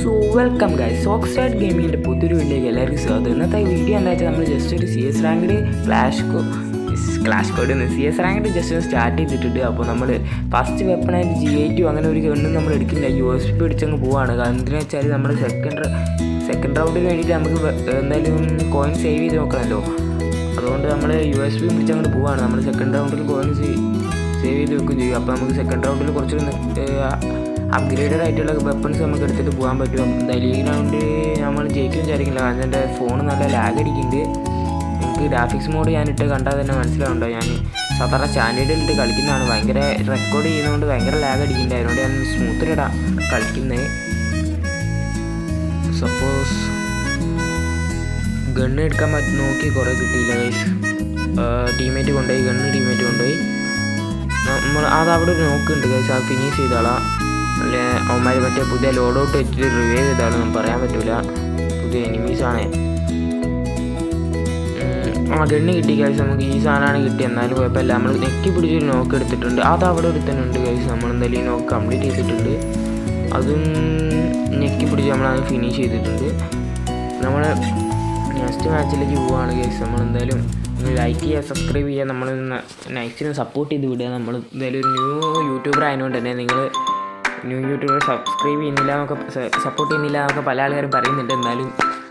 So welcome guys സോക്സ്റ്റാർട്ട് ഗെയിമിങ്ങിൻ്റെ പുതിയൊരു വീഡിയോയിലേക്ക് എല്ലാവർക്കും സ്വാഗതം. ഇന്നത്തെ വീഡിയോ എന്താ വെച്ചാൽ നമ്മൾ ജസ്റ്റ് ഒരു CS ranked clash code CS ranked just ഒന്ന് സ്റ്റാർട്ട് ചെയ്തിട്ടുണ്ട്. അപ്പോൾ നമ്മൾ ഫസ്റ്റ് വെപ്പണായിട്ട് G8 അങ്ങനെ ഒരു ഗണ്ണും നമ്മൾ എടുക്കില്ല, USB പിടിച്ചങ്ങ് പോവാണ്. എന്തിനാ വെച്ചാൽ നമ്മൾ സെക്കൻഡ് റൗണ്ടിന് വേണ്ടിയിട്ട് നമുക്ക് എന്തായാലും കോയിൻ സേവ് ചെയ്ത് നോക്കണമല്ലോ. അതുകൊണ്ട് നമ്മൾ USB പിടിച്ചങ്ങോട്ട് പോവാണ്. നമ്മൾ സെക്കൻഡ് റൗണ്ടിൽ കോയിൻ സേവ് ചെയ്ത് വെക്കുകയും ചെയ്യും. അപ്പോൾ നമുക്ക് സെക്കൻഡ് റൗണ്ടിൽ കുറച്ചൊരു അപ്ഗ്രേഡഡ് ആയിട്ടുള്ള വെപ്പൺസ് നമുക്ക് എടുത്തിട്ട് പോകാൻ പറ്റും. എന്തായാലും ഈ റൗണ്ട് നമ്മൾ ജയിക്കും വിചാരിക്കില്ല, കാരണം എൻ്റെ ഫോൺ നല്ല ലാഗ് അടിക്കുന്നുണ്ട്. എനിക്ക് ഗ്രാഫിക്സ് മോഡ് ഞാനിട്ട് കണ്ടാൽ തന്നെ മനസ്സിലാവുണ്ടോ, ഞാൻ സാധാരണ സ്റ്റാൻഡേർഡിലിട്ട് കളിക്കുന്നതാണ്. ഭയങ്കര റെക്കോർഡ് ചെയ്യുന്നതുകൊണ്ട് ഭയങ്കര ലാഗ് അടിക്കുന്നുണ്ട്. അതുകൊണ്ട് ഞാൻ സ്മൂത്തിലിടാം കളിക്കുന്നത്. സപ്പോസ് ഗണ്ണ് എടുക്കാൻ നോക്കി കുറേ കിട്ടിയില്ല ഗൈസ്. ടീമേറ്റ് കൊണ്ടുപോയി ടീമേറ്റ് കൊണ്ടുപോയി. നമ്മൾ അതവിടെ ഒരു നോക്കുന്നുണ്ട് ഗൈസ്, അത് ഫിനിഷ് ചെയ്താളാം. അല്ലെ അവന്മാർ മറ്റേ പുതിയ ലോഡ് ഔട്ട് വെച്ചിട്ട് റിവൈവ് ചെയ്താലും പറയാൻ പറ്റില്ല, പുതിയ എനിമീസാണ്. ഗണ്ണ് കിട്ടി ഗൈസ്, നമുക്ക് ഈ സാധനമാണ് കിട്ടി. എന്നാലും കുഴപ്പമില്ല, നമ്മൾ നെക്കി പിടിച്ചൊരു നോക്ക് എടുത്തിട്ടുണ്ട്. അത് അവിടെ ഒരുത്തനുണ്ട് ഗൈസ്. നമ്മൾ എന്തായാലും ഈ നോക്ക് കംപ്ലീറ്റ് ചെയ്തിട്ടുണ്ട്. അതും നെക്കി പിടിച്ച് നമ്മളത് ഫിനിഷ് ചെയ്തിട്ടുണ്ട്. നമ്മൾ നെക്സ്റ്റ് മാച്ചിലേക്ക് പോവുകയാണ് ഗൈസ്. നമ്മളെന്തായാലും ലൈക്ക് ചെയ്യുക, സബ്സ്ക്രൈബ് ചെയ്യുക, നമ്മൾ നൈസിനെ സപ്പോർട്ട് ചെയ്ത് വിടുക. നമ്മൾ എന്തായാലും ഒരു ന്യൂ യൂട്യൂബർ ആയതുകൊണ്ട് തന്നെ നിങ്ങൾ ന്യൂ യൂട്യൂബർ സബ്സ്ക്രൈബ് ചെയ്യുന്നില്ല എന്നൊക്കെ സപ്പോർട്ട് ചെയ്യുന്നില്ല എന്നൊക്കെ പല ആൾക്കാരും പറയുന്നുണ്ട്. എന്നാലും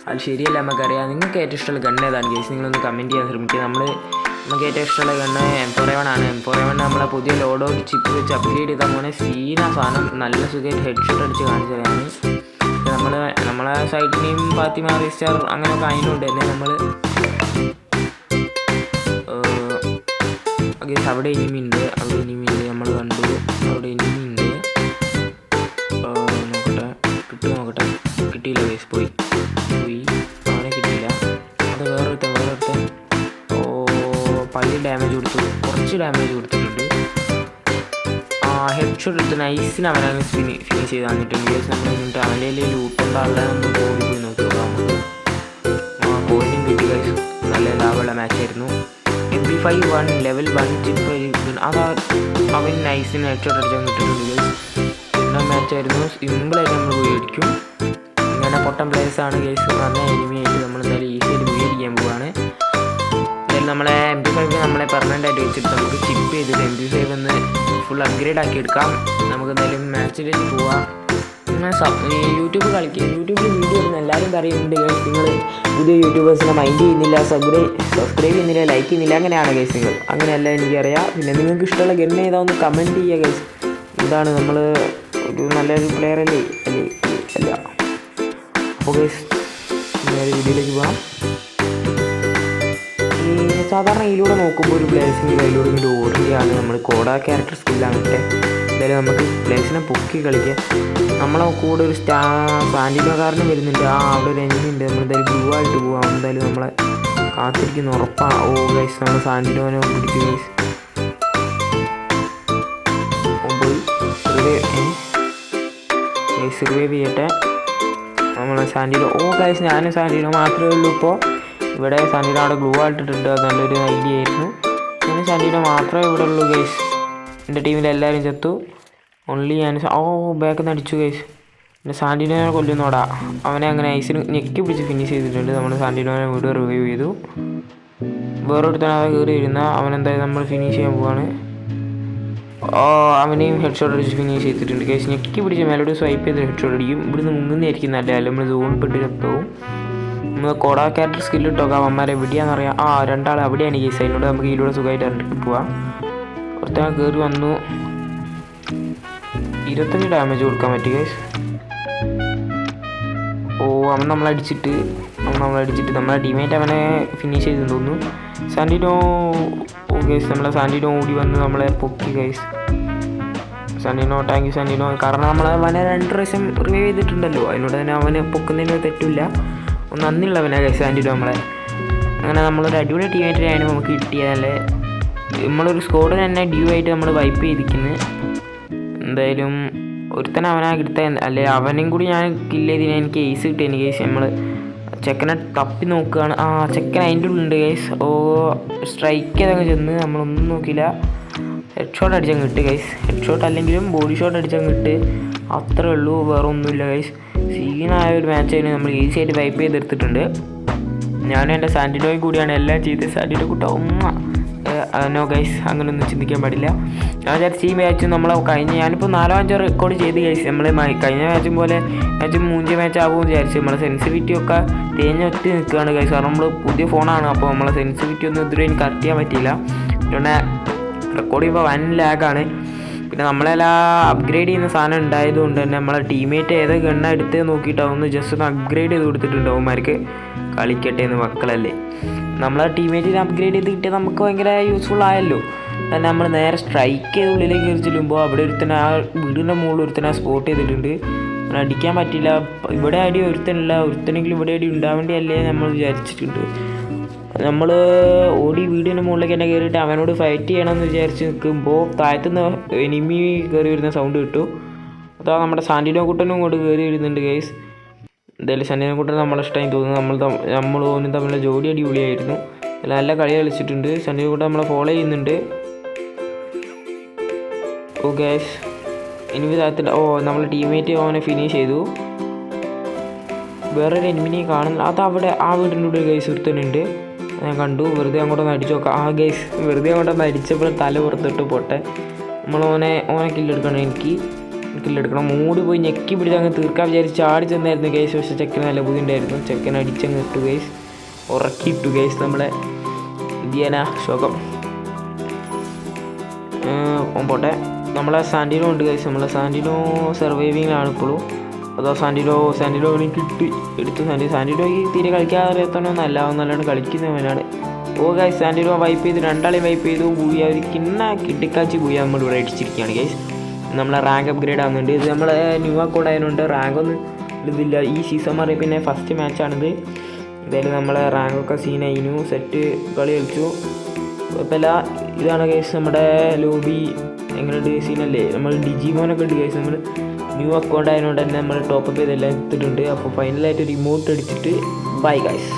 അത് ശരിയല്ല, നമുക്കറിയാം. നിങ്ങൾക്ക് ഏറ്റവും ഇഷ്ടമുള്ള ഗണ്ണ് ഏതാണ് ഗൈസ്? നിങ്ങളൊന്ന് കമൻറ്റ് ചെയ്യാൻ ശ്രമിക്കുക. നമുക്ക് ഏറ്റവും ഇഷ്ടമുള്ള ഗണ്ണ് M4A1 ആണ്. M4A1 നമ്മളെ പുതിയ ലോഡോ ചിപ്പ് വെച്ച് അപ്ഗ്രേഡ് ചെയ്താൽ മോനെ സീന സാധനം നല്ല സുഖമായിട്ട് ഹെഡ്ഷോട്ട് അടിച്ച് കാണിച്ചു തരാണ്. നമ്മളെ സൈറ്റിനെയും ഫാത്തിമ റീസ്റ്റാർ അങ്ങനെയൊക്കെ അതിനുണ്ട് തന്നെ. നമ്മൾ അവിടെ എനിമിയുണ്ട്, നമ്മൾ കണ്ടു. അവിടെ എനിമിയുണ്ട്. നോക്കട്ടെ കിട്ടിയില്ല ഗൈസ്, പോയി അവനെ കിട്ടിയില്ല. അത് വേറൊരുത്തൻ പള്ളി ഡാമേജ് കൊടുത്തു, കുറച്ച് ഡാമേജ് കൊടുത്തിട്ടുണ്ട്. ഹെഡ്ഷോട്ട് എടുത്ത് നൈസിന് അവനങ്ങ് ഫിനിഷ് ചെയ്ത് തന്നിട്ടുണ്ട് ഗൈസ്. നമ്മൾ എന്നിട്ട് അവൻ്റെ ലൂട്ടുണ്ടാകാനൊന്ന് പോയി നോക്കി നോക്കാം. പോയിന്റും കിട്ടി ഗൈസ്, നല്ല ലാഭമുള്ള മാച്ചായിരുന്നു. MP5 ലെവൽ 1 ചിപ്പ് അവൻ നൈസിന് ഹെഡ്ഷോട്ട് അടിച്ചാൽ കിട്ടുന്നുണ്ട് ഗൈസ്. പിന്നെ മാച്ചായിരുന്നു, സിമ്പിളായിട്ട് നമ്മൾ പോയി അടിക്കും. ഇങ്ങനെ പൊട്ടൻ പ്ലേയേഴ്സാണ് ഗൈസ്. നല്ല എനിമിയായിട്ട് നമ്മൾ എന്തായാലും ഈസിയായിട്ട് പോയി അടിക്കാൻ പോവുകയാണ്. എന്തായാലും നമ്മളെ MP5 നമ്മളെ പെർമനൻ്റ് ആയിട്ട് വെച്ചിട്ട് നമുക്ക് ചിപ്പ് ചെയ്തിട്ട് MP5 ഒന്ന് ഫുൾ അപ്ഗ്രേഡ് ആക്കി എടുക്കാം. നമുക്ക് എന്തായാലും മാച്ചിലേക്ക് പോവാം. യൂട്യൂബിൽ വീഡിയോ വരുന്ന എല്ലാവരും പറയുന്നുണ്ട് ഗൈസ്, നിങ്ങൾ പുതിയ യൂട്യൂബേഴ്സിനെ മൈൻഡ് ചെയ്യുന്നില്ല, സബ്സ്ക്രൈബ് ചെയ്യുന്നില്ല, ലൈക്ക് ചെയ്യുന്നില്ല. അങ്ങനെയാണ് ഗൈസ് നിങ്ങൾ. അങ്ങനെയല്ല എനിക്കറിയാം. പിന്നെ നിങ്ങൾക്ക് ഇഷ്ടമുള്ള ഗണ്ണ് ഏതാന്ന് കമൻറ്റ് ചെയ്യുക ഗൈസ്. ഇതാണ് നമ്മൾ ഒരു നല്ലൊരു പ്ലെയർ അല്ല. അപ്പോൾ ഗൈസ് നേരെ വീഡിയോയിലേക്ക് പോകാം. സാധാരണ ഇതിലൂടെ നോക്കുമ്പോൾ ഒരു പ്ലേയേഴ്സിൻ്റെ കയ്യിലൂടെ ഇങ്ങനെ ഓടുകയാണ്. നമ്മൾ കോഡ ക്യാരക്ടർ സ്കില്ലാകട്ടെ. എന്തായാലും നമുക്ക് പ്ലേയേഴ്സിനെ പൊക്കി കളിക്കാം. നമ്മളെ കൂടെ ഒരു സാൻഡിനോക്കാരനും വരുന്നുണ്ട്. അവിടെ ഒരു എനിമി ഉണ്ട്. നമ്മളെന്തായാലും ബ്ലൂ ആയിട്ട് പോവാം. എന്തായാലും നമ്മളെ കാത്തിരിക്കുന്ന ഉറപ്പാണ്. ഗൈസ് നമ്മൾ സാൻഡിനോനെ പിടിച്ചു ഗൈസ്. പോയി റിവൈവ് ചെയ്യട്ടെ നമ്മളെ സാൻഡിനോ. ഗൈസ് ഞാനും സാൻഡിനോ മാത്രമേ ഉള്ളൂ ഇപ്പോൾ ഇവിടെ. സാൻഡിനോ അവിടെ ഗ്ലൂ ആയിട്ടിട്ടുണ്ട്, നല്ലൊരു ഐഡിയ ആയിരുന്നു. ഞാൻ സാൻഡിനോ മാത്രമേ ഇവിടെ ഉള്ളൂ ഗൈസ്. എൻ്റെ ടീമിലെല്ലാവരും ചത്തു. ഓൺലി ഞാൻ ബാക്കിൽ നിന്ന് അടിച്ചു ഗൈസ്. പിന്നെ സാൻഡിനോനെ കൊല്ലുന്നോടാ. അവനെ അങ്ങനെ ഐസിന് ഞെക്കി പിടിച്ച് ഫിനിഷ് ചെയ്തിട്ടുണ്ട്. നമ്മൾ സാൻഡിനോനെ വീഡിയോ റിവൈവ് ചെയ്തു. വേറൊരുത്തനെ അവൻ കയറി വരുന്ന അവനെന്തായാലും നമ്മൾ ഫിനിഷ് ചെയ്യാൻ പോവാണ്. അവനെയും ഹെഡ്ഷോട്ട് അടിച്ച് ഫിനിഷ് ചെയ്തിട്ടുണ്ട് ഗൈസ്. ഞെക്കി പിടിച്ച് മേലോട്ട് സ്വൈപ്പ് ചെയ്ത് ഹെഡ്ഷോട്ട് അടിക്കും. ഇവിടുന്ന് മുങ്ങുന്നതായിരിക്കും നല്ല, നമ്മൾ സോൺ പെട്ട് ചത്തവും. നമ്മൾ കോഡ ക്യാരക്ടർ സ്കില്ലിട്ടോക്കാം. അവന്മാരെ എവിടെയാണെന്നറിയാം. രണ്ടാൾ അവിടെയാണ് ഗൈസ്. അതിനോട് നമുക്ക് ഇതിലൂടെ സുഖമായിട്ട് ഇറങ്ങി പോവാം. ഒരുത്തൻ കയറി വന്നു. 25 ഡാമേജ് കൊടുക്കാൻ പറ്റും ഗൈസ്. അവൻ നമ്മളടിച്ചിട്ട് നമ്മളെ ടീമേറ്റ് അവനെ ഫിനിഷ് ചെയ്തെന്ന് തോന്നുന്നു. സാൻഡിനോ ഗൈസ്, നമ്മളെ സാൻഡിനോ ഓടി വന്ന് നമ്മളെ പൊക്കി guys. Sandino thank you Sandino. കാരണം നമ്മളെ അവനെ 2 പ്രാവശ്യം റിവൈവ് ചെയ്തിട്ടുണ്ടല്ലോ, അതിനോട് തന്നെ അവനെ പൊക്കുന്നതിന് തെറ്റില്ല. നന്ദിയുള്ളവനാണ് ഗൈസ് സാൻഡിനോ നമ്മളെ. അങ്ങനെ നമ്മളൊരു അടിപൊളി ടീമേറ്റിനാണ് നമുക്ക് കിട്ടിയതല്ലേ. നമ്മളൊരു സ്കോഡ് തന്നെ ഡ്യൂ ആയിട്ട് നമ്മൾ വൈപ്പ് ചെയ്തിരിക്കുന്നു. എന്തായാലും ഒരുത്തനെ അവനാകിടുത്ത അല്ലെ അവനെയും കൂടി ഞാൻ കില്ല് ചെയ്തിന് എനിക്ക് ഏസ് കിട്ടി. എനിക്ക് ഗൈസ് നമ്മൾ ചെക്കനെ തപ്പി നോക്കുകയാണ്. ചെക്കൻ അതിൻ്റെ ഉള്ളിലുണ്ട് ഗൈസ്. സ്ട്രൈക്ക് ചെയ്തങ്ങ് ചെന്ന് നമ്മളൊന്നും നോക്കിയില്ല. ഹെഡ് ഷോട്ട് അടിച്ചാൽ കിട്ടും ഗൈസ്. ഹെഡ് ഷോട്ട് അല്ലെങ്കിലും ബോഡി ഷോട്ട് അടിച്ചാൽ കിട്ടും, അത്രേ ഉള്ളൂ, വേറെ ഒന്നുമില്ല ഗൈസ്. സീനായ ഒരു മാച്ചായിരുന്നു. നമ്മൾ ഈസി ആയിട്ട് വൈപ്പ് ചെയ്തെടുത്തിട്ടുണ്ട്. ഞാനും എൻ്റെ സാൻഡിനോയും കൂടിയാണ് എല്ലാം ചെയ്തത്. സാൻഡിനോ കൂട്ട നോ ഗൈസ്, അങ്ങനെയൊന്നും ചിന്തിക്കാൻ പാടില്ല. ഞാൻ വിചാരിച്ച ഈ മാച്ച് നമ്മളെ ഞാനിപ്പോൾ 4-5 റെക്കോർഡ് ചെയ്ത് ഗൈസ്. നമ്മൾ കഴിഞ്ഞ മാച്ചും പോലെ മൂഞ്ച മാച്ച് ആകുമെന്ന് വിചാരിച്ചു. നമ്മളെ സെൻസിറ്റിവിറ്റി ഒക്കെ തേഞ്ഞൊറ്റി നിൽക്കുകയാണ് ഗൈസ്. കാരണം നമ്മൾ പുതിയ ഫോണാണ്, അപ്പോൾ നമ്മളെ സെൻസിറ്റിവിറ്റി ഒന്നും ഇതുവരെ എനിക്ക് കറക്റ്റ് ചെയ്യാൻ പറ്റിയില്ല. പിന്നെ റെക്കോർഡ് ചെയ്യുമ്പോൾ 1 ലാഗാണ്. പിന്നെ നമ്മളെല്ലാം അപ്ഗ്രേഡ് ചെയ്യുന്ന സാധനം ഉണ്ടായതുകൊണ്ട് തന്നെ നമ്മളെ ടീമേറ്റ് ഏതൊക്കെ ഗണ്ണ എടുത്ത് നോക്കിയിട്ടാവും ഒന്ന് ജസ്റ്റ് ഒന്ന് അപ്ഗ്രേഡ് ചെയ്ത് കൊടുത്തിട്ടുണ്ട്. അവന്മാർക്ക് കളിക്കട്ടെ എന്ന്, മക്കളല്ലേ. നമ്മളെ ടീമേറ്റിന് അപ്ഗ്രേഡ് ചെയ്ത് കിട്ടിയാൽ നമുക്ക് ഭയങ്കര യൂസ്ഫുൾ ആയല്ലോ. തന്നെ നമ്മൾ നേരെ സ്ട്രൈക്ക് ചെയ്ത് ഉള്ളിലേക്ക് കയറി ചെല്ലുമ്പോൾ അവിടെ ഒരുത്തനെ ആ വീടിൻ്റെ മുകളിൽ ഒരുത്തനെ സ്പോട്ട് ചെയ്തിട്ടുണ്ട്. അടിക്കാൻ പറ്റില്ല. ഇവിടെ അടി ഒരുത്തനില്ല, ഒരുത്തനെങ്കിലും ഇവിടെ അടി ഉണ്ടാവേണ്ടിയല്ലേ നമ്മൾ വിചാരിച്ചിട്ടുണ്ട്. നമ്മൾ ഓടി വീടിൻ്റെ മുകളിലേക്ക് തന്നെ കയറിയിട്ട് അവനോട് ഫൈറ്റ് ചെയ്യണമെന്ന് വിചാരിച്ച് നിൽക്കുമ്പോൾ താഴത്തുനിന്ന് എനിമി കയറി വരുന്ന സൗണ്ട് കിട്ടു. അതാ നമ്മുടെ സാൻഡിനോ കുട്ടനും ഇങ്ങോട്ട് കയറി വരുന്നുണ്ട് ഗൈസ്. എന്തായാലും സാൻഡിനോ കുട്ടൻ നമ്മളെ ഇഷ്ടമായി തോന്നുന്നു. നമ്മൾ ഓനും തമ്മിലുള്ള ജോഡി അടിപൊളിയായിരുന്നു. നല്ല കളി കളിച്ചിട്ടുണ്ട്. സാൻഡിനോ കുട്ടൻ നമ്മളെ ഫോളോ ചെയ്യുന്നുണ്ട്. ഓ ഗൈസ്, എനിമി താഴത്തില്ല. നമ്മളെ ടീമേറ്റ് അവനെ ഫിനിഷ് ചെയ്തു. വേറൊരു എനിമിനെ കാണുന്നു. അതവിടെ ആ വീടിൻ്റെ ഉള്ളിൽ ഗൈസ് ഒരുത്തനുണ്ട്, ഞാൻ കണ്ടു. വെറുതെ അങ്ങോട്ടൊന്ന് അടിച്ചു നോക്കാം. ഗൈസ്, വെറുതെ അങ്ങോട്ടൊന്ന് അടിച്ചപ്പോൾ തല പുറത്തിട്ട് പോട്ടെ. ഓനെ കില്ലെടുക്കണം. എനിക്ക് കില്ലെടുക്കണം. മൂടി പോയി ഞെക്കി പിടിച്ച് അങ്ങ് തീർക്കാൻ വിചാരിച്ച് ചാടി ചെന്നായിരുന്നു ഗൈസ്. പക്ഷേ ചെക്കന് നല്ല ബുദ്ധി ഉണ്ടായിരുന്നു. ചെക്കൻ അടിച്ചങ്ങ് ഇട്ടു ഗൈസ്, ഉറക്കിയിട്ടു ഗൈസ്. നമ്മളെ ഇന്ത്യാന ശോകം പോട്ടെ. നമ്മളെ സാൻഡിനോ ഉണ്ട് ഗൈസ്. നമ്മളെ സാൻഡിനോ സർവൈവിങ്ങിലാണ് ഇപ്പോഴും. അതോ സാൻഡിനോ കിട്ടി എടുത്തു. സാൻഡിനോയ്ക്ക് തീരെ കളിക്കാൻ അറിയാത്തവനൊന്നല്ല, നല്ലോണം കളിക്കുന്നവനാണ്. ഗൈസ്, സാൻഡിനോ വൈപ്പ് ചെയ്ത് 2 ആളെയും വൈപ്പ് ചെയ്തു. ബൂയ ഒരു കിട്ടിക്കാച്ചി ബൂയ നമ്മളിവിടെ അടിച്ചിരിക്കുകയാണ് ഗൈസ്. നമ്മളെ റാങ്ക് അപ്ഗ്രേഡ് ആകുന്നുണ്ട്. ഇത് നമ്മളെ ന്യൂ അക്കൗണ്ട് ആയതുകൊണ്ട് റാങ്കൊന്നും ഇതില്ല. ഈ സീസൺ മാറി പിന്നെ ഫസ്റ്റ് മാച്ചാണിത്. എന്തായാലും നമ്മളെ റാങ്കൊക്കെ സീനായിരുന്നു. സെറ്റ് കളി കളിച്ചു, കുഴപ്പമില്ല. ഇതാണ് ഗൈസ് നമ്മുടെ ലോബി. എങ്ങനെയുണ്ട്? സീനല്ലേ? നമ്മൾ ഡിജിമോനൊക്കെ ഉണ്ട് ഗൈസ്. നമ്മൾ ന്യൂ അക്കൗണ്ട് ആയതുകൊണ്ട് തന്നെ നമ്മൾ ടോപ്പപ്പ് ചെയ്തെല്ലാം എടുത്തിട്ടുണ്ട്. അപ്പോൾ ഫൈനലായിട്ട് റിമോട്ട് അടിച്ചിട്ട് ബൈ ഗൈസ്.